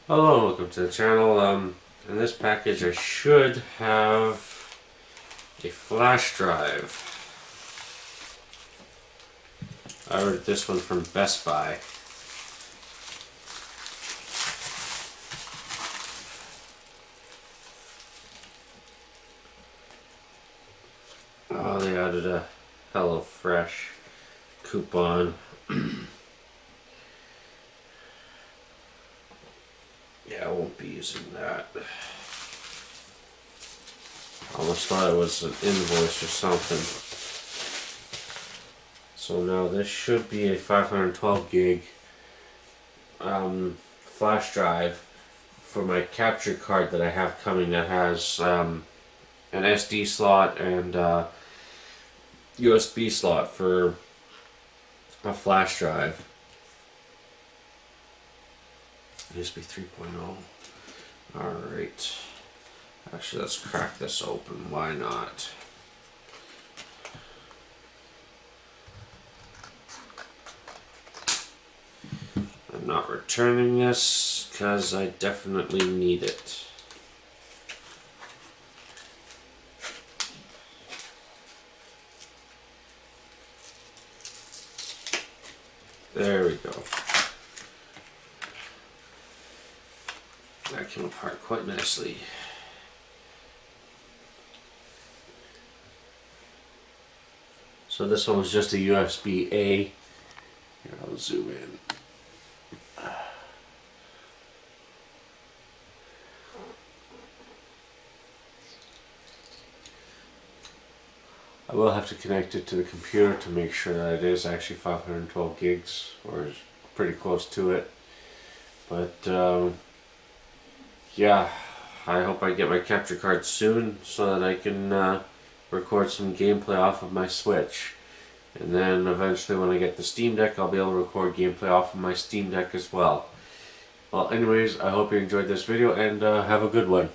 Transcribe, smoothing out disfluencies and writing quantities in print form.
Hello and welcome to the channel. In this package I should have a flash drive. I ordered this one from Best Buy. Oh, they added a HelloFresh coupon. Yeah, I won't be using that. I almost thought it was an invoice or something. So now this should be a 512 gig flash drive for my capture card that I have coming that has an SD slot and USB slot for a flash drive. USB 3.0. Alright. Actually, let's crack this open. Why not? I'm not returning this because I definitely need it. There we go. That came apart quite nicely. So this one was just a USB-A. Here, I'll zoom in. I will have to connect it to the computer to make sure that it is actually 512 gigs, or pretty close to it. But yeah, I hope I get my capture card soon so that I can record some gameplay off of my Switch. And then eventually when I get the Steam Deck, I'll be able to record gameplay off of my Steam Deck as well. Well, anyways, I hope you enjoyed this video and have a good one.